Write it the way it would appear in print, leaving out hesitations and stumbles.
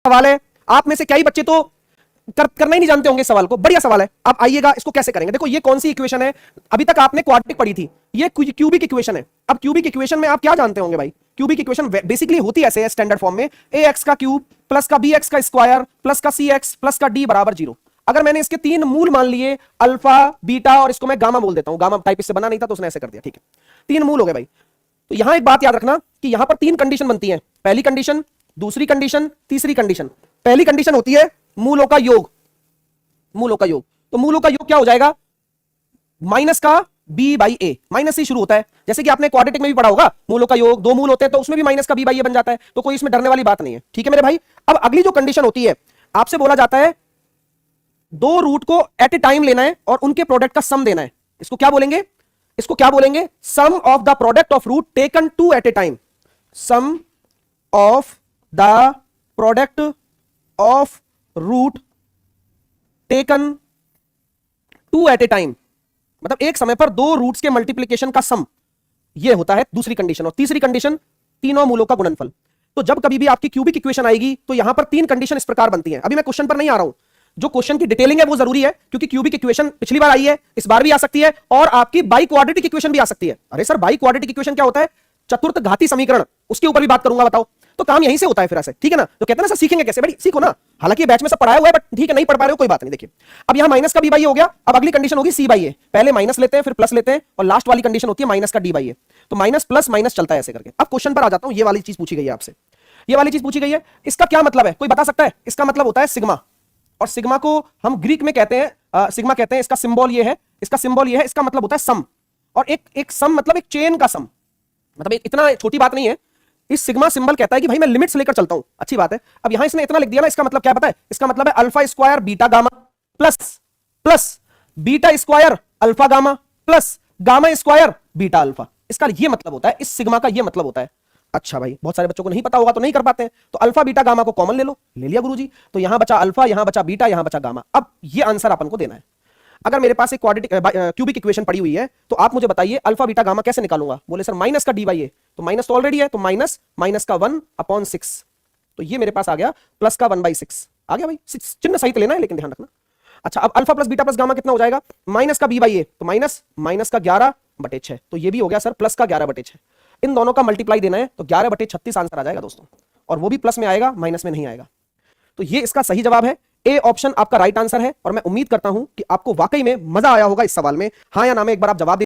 सवाल है, आप में से कई बच्चे तो करना ही नहीं जानते होंगे सवाल को। बढ़िया सवाल है। अब आइएगा, इसको कैसे करेंगे। देखो ये कौन सी इक्वेशन है, अभी तक आपने क्वाड्रेटिक पढ़ी थी, ये क्यूबिक इक्वेशन है। अब क्यूबिक इक्वेशन में आप क्या जानते होंगे भाई, क्यूबिक इक्वेशन बेसिकली होती ऐसे है स्टैंडर्ड फॉर्म में, ax का क्यूब प्लस का bx का स्क्वायर प्लस का cx प्लस का d बराबर 0। अगर मैंने इसके तीन मूल मान लिए, अल्फा, बीटा और इसको मैं गामा बोल देता हूं, गामा टाइप इससे बना नहीं था तो उसने ऐसे कर दिया, ठीक है, तीन मूल हो गए भाई। तो यहां एक बात याद रखना कि यहां पर तीन कंडीशन बनती है, पहली कंडीशन, दूसरी कंडीशन, तीसरी कंडीशन। पहली कंडीशन होती है मूलों का योग, मूलों का योग। तो मूलों का योग क्या हो जाएगा, माइनस का b बाई ए, माइनस से शुरू होता है, जैसे कि आपने क्वाड्रेटिक में भी पढ़ा होगा, मूलों का योग, दो मूल होते हैं तो उसमें भी माइनस का b बाई ए बन जाता है, तो कोई इसमें डरने वाली बात नहीं है, ठीक है मेरे भाई। अब अगली जो कंडीशन होती है, आपसे बोला जाता है दो रूट को एट ए टाइम लेना है और उनके प्रोडक्ट का सम देना है। इसको क्या बोलेंगे, इसको क्या बोलेंगे, sum of the product of root taken two at a time, sum of the product of root taken two at a time, मतलब एक समय पर दो रूट्स के मल्टीप्लिकेशन का सम, यह होता है दूसरी कंडीशन। और तीसरी कंडीशन, तीनों मूलों का गुणनफल। तो जब कभी भी आपकी क्यूबिक इक्वेशन आएगी तो यहां पर तीन कंडीशन इस प्रकार बनती हैं। अभी मैं क्वेश्चन पर नहीं आ रहा हूं, जो क्वेश्चन की डिटेलिंग है वो जरूरी है, क्योंकि क्यूबिक इक्वेशन पिछली बार आई है, इस बार भी आ सकती है, और आपकी बाई क्वाड्रेटिक इक्वेशन भी आ सकती है। अरे सर बाई क्वाड्रेटिक इक्वेशन क्या होता है, चतुर्थ घाती समीकरण, उसके ऊपर भी बात करूंगा, बताओ। तो काम यहीं से होता है फिर ऐसे, ठीक है ना। तो कहते हैं ना सर सीखेंगे कैसे, भाई सीखो ना, हालांकि बैच में सब पढ़ाया हुआ है, बट ठीक है नहीं पढ़ पा रहे हो कोई बात नहीं। देखिए अब यहां माइनस का b बाई ए हो गया, अब अगली कंडीशन होगी c बाई ए, पहले माइनस लेते हैं फिर प्लस लेते हैं, और लास्ट वाली कंडीशन होती है माइनस का d बाई ए। तो माइनस प्लस माइनस चलता है ऐसे करके। अब क्वेश्चन पर आ जाता हूं, ये वाली चीज पूछी गई है आपसे, ये वाली चीज पूछी गई है, इसका क्या मतलब है, कोई बता सकता है। इसका मतलब होता है सिग्मा, और सिग्मा को हम ग्रीक में कहते हैं सिग्मा कहते हैं, इसका सिंबल ये है, इसका सिंबल ये है, इसका मतलब होता है सम। और एक सम मतलब एक चेन का सम, मतलब इतना छोटी बात नहीं है। इस सिग्मा सिंबल कहता है कि भाई मैं लिमिट्स लेकर चलता हूं, अच्छी बात है। अब यहां इसने इतना लिख दिया ना, इसका मतलब क्या पता है, इसका मतलब है alpha square beta gamma plus plus beta square alpha gamma plus gamma square beta alpha, इसका ये मतलब होता है, इस सिग्मा का ये मतलब होता है। अच्छा भाई, बहुत सारे बच्चों को नहीं पता होगा तो नहीं कर पाते हैं, तो अल्फा बीटा गामा को कॉमन ले लो, ले लिया गुरुजी, तो यहां बचा अल्फा, यहां बचा बीटा, यहां बचा गामा। अब ये आंसर अपन को देना है। अगर मेरे पास एक क्यूबिक इक्वेशन पड़ी हुई है तो आप मुझे बताइए अल्फा बीटा गामा कैसे निकालूंगा। बोले सर माइनस का डी बाई ए, तो माइनस तो ऑलरेडी है, तो माइनस माइनस का 1/6, तो ये मेरे पास आ गया प्लस का 1/6 आ गया भाई। चिन्ह सही तो लेना है लेकिन ध्यान रखना। अच्छा अब alpha plus beta plus gamma कितना हो जाएगा, माइनस का b बाई ए, तो माइनस माइनस का 11/6, तो ये भी हो गया सर प्लस का 11/6। इन दोनों का मल्टीप्लाई देना है तो 11/36 आंसर आ जाएगा दोस्तों, और वो भी प्लस में आएगा, माइनस में नहीं आएगा। तो ये इसका सही जवाब है, ए ऑप्शन आपका राइट आंसर है। और मैं उम्मीद करता हूं कि आपको वाकई में मजा आया होगा इस सवाल में। हाँ या ना में एक बार आप जवाब